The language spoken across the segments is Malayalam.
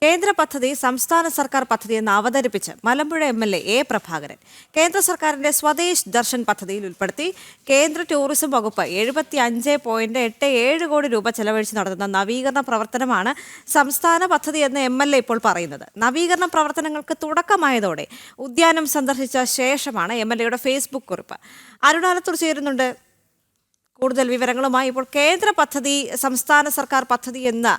കേന്ദ്ര പദ്ധതി സംസ്ഥാന സർക്കാർ പദ്ധതി എന്ന് അവതരിപ്പിച്ച് മലമ്പുഴ എം.എൽ.എ. എ. പ്രഭാകരൻ കേന്ദ്ര സർക്കാരിന്റെ സ്വദേശ് ദർശൻ പദ്ധതിയിൽ ഉൾപ്പെടുത്തി കേന്ദ്ര ടൂറിസം വകുപ്പ് 75.87 കോടി രൂപ ചെലവഴിച്ച് നടത്തുന്ന നവീകരണ പ്രവർത്തനമാണ് സംസ്ഥാന പദ്ധതി എന്ന് എം.എൽ.എ. ഇപ്പോൾ പറയുന്നത്. നവീകരണ പ്രവർത്തനങ്ങൾക്ക് തുടക്കമായതോടെ ഉദ്യാനം സന്ദർശിച്ച ശേഷമാണ് എം.എൽ.എയുടെ ഫേസ്ബുക്ക് കുറിപ്പ്. അരുണാലത്തൂർ ചേരുന്നുണ്ട് കൂടുതൽ വിവരങ്ങളുമായി. ഇപ്പോൾ കേന്ദ്ര പദ്ധതി സംസ്ഥാന സർക്കാർ പദ്ധതി എന്ന്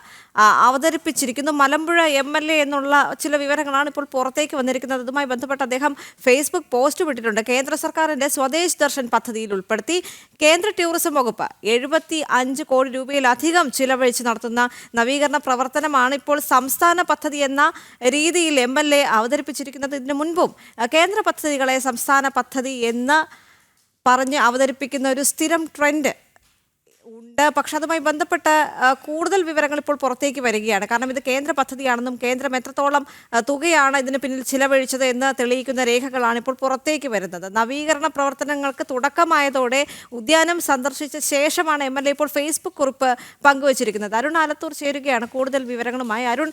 അവതരിപ്പിച്ചിരിക്കുന്നു. മലമ്പുഴ എം.എൽ.എ. എന്നുള്ള ചില വിവരങ്ങളാണ് ഇപ്പോൾ പുറത്തേക്ക് വന്നിരിക്കുന്നത്. അതുമായി ബന്ധപ്പെട്ട് അദ്ദേഹം ഫേസ്ബുക്ക് പോസ്റ്റ് വിട്ടിട്ടുണ്ട്. കേന്ദ്ര സർക്കാരിന്റെ സ്വദേശ് ദർശൻ പദ്ധതിയിൽ ഉൾപ്പെടുത്തി കേന്ദ്ര ടൂറിസം വകുപ്പ് 75 കോടി രൂപയിലധികം ചിലവഴിച്ച് നടത്തുന്ന നവീകരണ പ്രവർത്തനമാണ് ഇപ്പോൾ സംസ്ഥാന പദ്ധതി എന്ന രീതിയിൽ എം.എൽ.എ. അവതരിപ്പിച്ചിരിക്കുന്നത്. ഇതിനു മുൻപും കേന്ദ്ര പദ്ധതികളെ സംസ്ഥാന പദ്ധതി എന്ന് പറഞ്ഞ് അവതരിപ്പിക്കുന്ന ഒരു സ്ഥിരം ട്രെൻഡ് ഉണ്ട്. പക്ഷെ അതുമായി ബന്ധപ്പെട്ട കൂടുതൽ വിവരങ്ങൾ ഇപ്പോൾ പുറത്തേക്ക് വരികയാണ്. കാരണം ഇത് കേന്ദ്ര പദ്ധതിയാണെന്നും കേന്ദ്രം എത്രത്തോളം തുകയാണ് ഇതിന് പിന്നിൽ ചിലവഴിച്ചത് എന്ന് തെളിയിക്കുന്ന രേഖകളാണ് ഇപ്പോൾ പുറത്തേക്ക് വരുന്നത്. നവീകരണ പ്രവർത്തനങ്ങൾക്ക് തുടക്കമായതോടെ ഉദ്യാനം സന്ദർശിച്ച ശേഷമാണ് എം.എൽ.എ. ഇപ്പോൾ ഫേസ്ബുക്ക് കുറിപ്പ് പങ്കുവച്ചിരിക്കുന്നത്. അരുൺ ആലത്തൂർ ചേരുകയാണ് കൂടുതൽ വിവരങ്ങളുമായി. അരുൺ,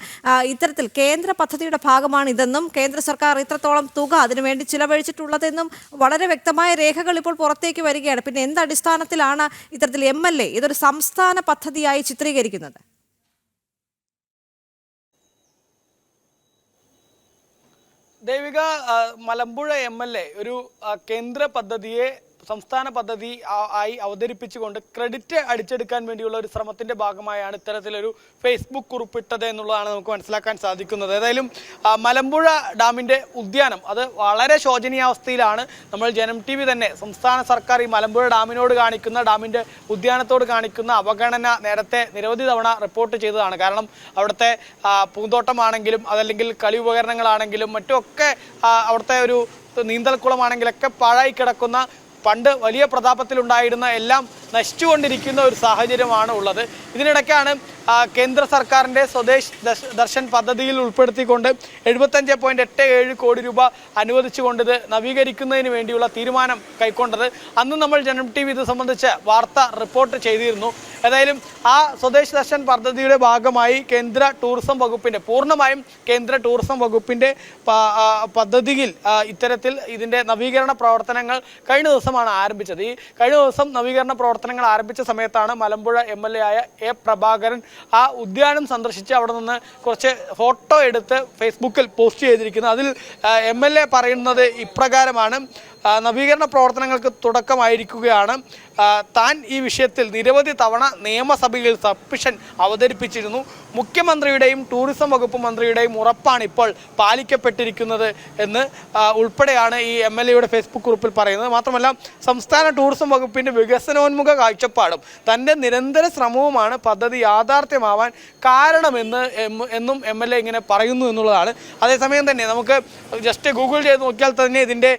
ഇത്തരത്തിൽ കേന്ദ്ര പദ്ധതിയുടെ ഭാഗമാണ് ഇതെന്നും കേന്ദ്ര സർക്കാർ ഇത്രത്തോളം തുക അതിനുവേണ്ടി ചിലവഴിച്ചിട്ടുള്ളതെന്നും വളരെ വ്യക്തമായ രേഖകൾ ഇപ്പോൾ പുറത്തേക്ക് വരികയാണ്. പിന്നെ എന്ത് അടിസ്ഥാനത്തിലാണ് ഇത്തരത്തിൽ എം.എൽ.എ. ഇതൊരു സംസ്ഥാന പദ്ധതിയായി ചിത്രീകരിക്കുന്നത്? ദേവിക, മലമ്പുഴ എം.എൽ.എ. ഒരു കേന്ദ്ര പദ്ധതിയെ സംസ്ഥാന പദ്ധതി ആയി അവതരിപ്പിച്ചുകൊണ്ട് ക്രെഡിറ്റ് അടിച്ചെടുക്കാൻ വേണ്ടിയുള്ള ഒരു ശ്രമത്തിന്റെ ഭാഗമായാണ് ഇത്തരത്തിലൊരു ഫേസ്ബുക്ക് കുറിപ്പിട്ടത് എന്നുള്ളതാണ് നമുക്ക് മനസ്സിലാക്കാൻ സാധിക്കുന്നത്. ഏതായാലും മലമ്പുഴ ഡാമിന്റെ ഉദ്യാനം അത് വളരെ ശോചനീയാവസ്ഥയിലാണ്. നമ്മൾ ജനം TV തന്നെ സംസ്ഥാന സർക്കാർ ഈ മലമ്പുഴ ഡാമിനോട് കാണിക്കുന്ന ഡാമിന്റെ ഉദ്യാനത്തോട് കാണിക്കുന്ന അവഗണന നേരത്തെ നിരവധി തവണ റിപ്പോർട്ട് ചെയ്തതാണ്. കാരണം അവിടുത്തെ പൂന്തോട്ടമാണെങ്കിലും അതല്ലെങ്കിൽ കളി ഉപകരണങ്ങളാണെങ്കിലും മറ്റുമൊക്കെ അവിടുത്തെ ഒരു നീന്തൽക്കുളമാണെങ്കിലൊക്കെ പാഴായി കിടക്കുന്ന പണ്ട് വലിയ പ്രതാപത്തിലുണ്ടായിരുന്ന എല്ലാം നശിച്ചുകൊണ്ടിരിക്കുന്ന ഒരു സാഹചര്യമാണ് ഉള്ളത്. ഇതിനിടയ്ക്കാണ് കേന്ദ്ര സർക്കാരിൻ്റെ സ്വദേശ് ദർശൻ പദ്ധതിയിൽ ഉൾപ്പെടുത്തിക്കൊണ്ട് 75.87 കോടി രൂപ അനുവദിച്ചുകൊണ്ട് ഇത് നവീകരിക്കുന്നതിന് വേണ്ടിയുള്ള തീരുമാനം കൈക്കൊണ്ടത്. അന്ന് നമ്മൾ ജനം TV ഇത് സംബന്ധിച്ച് വാർത്ത റിപ്പോർട്ട് ചെയ്തിരുന്നു. ഏതായാലും ആ സ്വദേശ് ദർശൻ പദ്ധതിയുടെ ഭാഗമായി കേന്ദ്ര ടൂറിസം വകുപ്പിൻ്റെ പൂർണ്ണമായും കേന്ദ്ര ടൂറിസം വകുപ്പിൻ്റെ പദ്ധതിയിൽ ഇത്തരത്തിൽ ഇതിൻ്റെ നവീകരണ പ്രവർത്തനങ്ങൾ കഴിഞ്ഞ ദിവസമാണ് ആരംഭിച്ചത്. ഈ കഴിഞ്ഞ ദിവസം നവീകരണ പ്രവർത്തനങ്ങൾ ആരംഭിച്ച സമയത്താണ് മലമ്പുഴ എം.എൽ.എ. ആയ എ. പ്രഭാകരൻ ആ ഉദ്യാനം സന്ദർശിച്ച് അവിടെ നിന്ന് കുറച്ച് ഫോട്ടോ എടുത്ത് ഫേസ്ബുക്കിൽ പോസ്റ്റ് ചെയ്തിരിക്കുന്നത്. അതിൽ എം.എൽ.എ. പറയുന്നത് ഇപ്രകാരമാണ്: നവീകരണ പ്രവർത്തനങ്ങൾക്ക് തുടക്കമായിരിക്കുകയാണ്. താൻ ഈ വിഷയത്തിൽ നിരവധി തവണ നിയമസഭയിൽ സബ്മിഷൻ അവതരിപ്പിച്ചിരുന്നു. മുഖ്യമന്ത്രിയുടെയും ടൂറിസം വകുപ്പ് മന്ത്രിയുടെയും ഉറപ്പാണ് ഇപ്പോൾ പാലിക്കപ്പെട്ടിരിക്കുന്നത് എന്ന് ഉൾപ്പെടെയാണ് ഈ എം.എൽ.എയുടെ ഫേസ്ബുക്ക് കുറിപ്പിൽ പറയുന്നത്. മാത്രമല്ല, സംസ്ഥാന ടൂറിസം വകുപ്പിൻ്റെ വികസനോന്മുഖ കാഴ്ചപ്പാടും തൻ്റെ നിരന്തര ശ്രമവുമാണ് പദ്ധതി യാഥാർത്ഥ്യമാവാൻ കാരണമെന്ന് എന്നും എം.എൽ.എ. ഇങ്ങനെ പറയുന്നു എന്നുള്ളതാണ്. അതേസമയം തന്നെ നമുക്ക് ജസ്റ്റ് ഗൂഗിൾ ചെയ്ത് നോക്കിയാൽ തന്നെ ഇതിൻ്റെ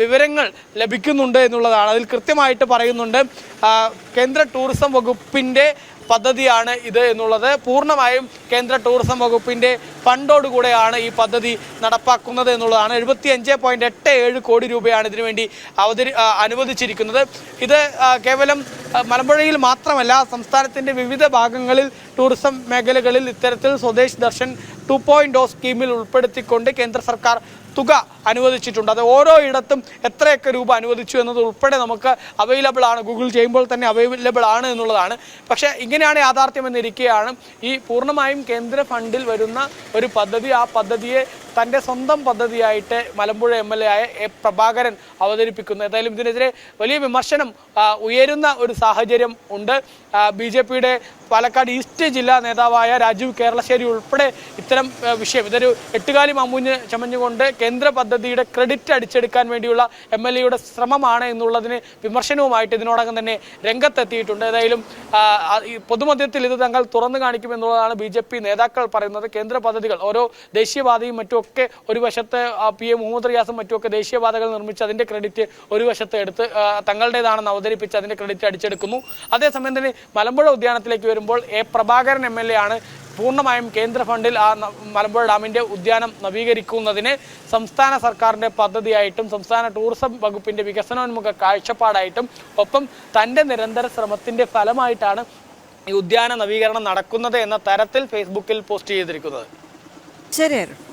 വിവരങ്ങൾ ലഭിക്കുന്നുണ്ട് എന്നുള്ളതാണ്. അതിൽ കൃത്യമായിട്ട് പറയുന്നുണ്ട് കേന്ദ്ര ടൂറിസം വകുപ്പിൻ്റെ പദ്ധതിയാണ് ഇത് എന്നുള്ളത്. പൂർണ്ണമായും കേന്ദ്ര ടൂറിസം വകുപ്പിൻ്റെ ഫണ്ടോടുകൂടെയാണ് ഈ പദ്ധതി നടപ്പാക്കുന്നത് എന്നുള്ളതാണ്. 75.87 കോടി രൂപയാണ് ഇതിനുവേണ്ടി അനുവദിച്ചിരിക്കുന്നത്. ഇത് കേവലം മലമ്പുഴയിൽ മാത്രമല്ല, സംസ്ഥാനത്തിൻ്റെ വിവിധ ഭാഗങ്ങളിൽ ടൂറിസം മേഖലകളിൽ ഇത്തരത്തിൽ സ്വദേശ് ദർശൻ 2.0 സ്കീമിൽ ഉൾപ്പെടുത്തിക്കൊണ്ട് കേന്ദ്ര സർക്കാർ തുക അനുവദിച്ചിട്ടുണ്ട്. അത് ഓരോ ഇടത്തും എത്രയൊക്കെ രൂപ അനുവദിച്ചു എന്നത് ഉൾപ്പെടെ നമുക്ക് അവൈലബിൾ ആണ്, ഗൂഗിൾ ചെയ്യുമ്പോൾ തന്നെ അവൈലബിൾ ആണ് എന്നുള്ളതാണ്. പക്ഷേ ഇങ്ങനെയാണ് യാഥാർത്ഥ്യം എന്നിരിക്കുകയാണ് ഈ പൂർണ്ണമായും കേന്ദ്ര ഫണ്ടിൽ വരുന്ന ഒരു പദ്ധതി. ആ പദ്ധതിയെ തൻ്റെ സ്വന്തം പദ്ധതിയായിട്ട് മലമ്പുഴ എം.എൽ.എ. ആയ എ. പ്രഭാകരൻ അവതരിപ്പിക്കുന്നു. ഏതായാലും ഇതിനെതിരെ വലിയ വിമർശനം ഉയരുന്ന ഒരു സാഹചര്യം ഉണ്ട്. BJPയുടെ പാലക്കാട് ഈസ്റ്റ് ജില്ലാ നേതാവായ രാജീവ് കേരളശ്ശേരി ഉൾപ്പെടെ ഇത്തരം വിഷയം ഇതൊരു എട്ടുകാലി മമ്മൂഞ്ഞ് ചമഞ്ഞുകൊണ്ട് കേന്ദ്ര പദ്ധതിയുടെ ക്രെഡിറ്റ് അടിച്ചെടുക്കാൻ വേണ്ടിയുള്ള എം.എൽ.എയുടെ ശ്രമമാണ് എന്നുള്ളതിന് വിമർശനവുമായിട്ട് ഇതിനോടകം തന്നെ രംഗത്തെത്തിയിട്ടുണ്ട്. ഏതായാലും പൊതുമധ്യത്തിൽ ഇത് തങ്ങൾ തുറന്നു കാണിക്കുമെന്നുള്ളതാണ് BJP നേതാക്കൾ പറയുന്നത്. കേന്ദ്ര പദ്ധതികൾ ഓരോ ദേശീയപാതയും മറ്റുമൊക്കെ ഒരു വശത്ത് PM മുഹമ്മദ് റിയാസും മറ്റുമൊക്കെ ദേശീയപാതകൾ നിർമ്മിച്ച് അതിൻ്റെ ക്രെഡിറ്റ് ഒരു വശത്ത് എടുത്ത് തങ്ങളുടേതാണെന്ന് അവതരിപ്പിച്ച് അതിൻ്റെ ക്രെഡിറ്റ് അടിച്ചെടുക്കുന്നു. അതേസമയം തന്നെ മലമ്പുഴ ഉദ്യാനത്തിലേക്ക് വരുമ്പോൾ എ. പ്രഭാകരൻ എം.എൽ.എ. ആണ് പൂർണ്ണമായും കേന്ദ്ര ഫണ്ടിൽ ആ മലമ്പുഴ ഡാമിൻ്റെ ഉദ്യാനം നവീകരിക്കുന്നതിന് സംസ്ഥാന സർക്കാരിൻ്റെ പദ്ധതിയായിട്ടും സംസ്ഥാന ടൂറിസം വകുപ്പിൻ്റെ വികസനോന്മുഖ കാഴ്ചപ്പാടായിട്ടും ഒപ്പം തൻ്റെ നിരന്തര ശ്രമത്തിൻ്റെ ഫലമായിട്ടാണ് ഈ ഉദ്യാന നവീകരണം നടക്കുന്നത് എന്ന തരത്തിൽ ഫേസ്ബുക്കിൽ പോസ്റ്റ് ചെയ്തിരിക്കുന്നത്. ശരി അരുൺ.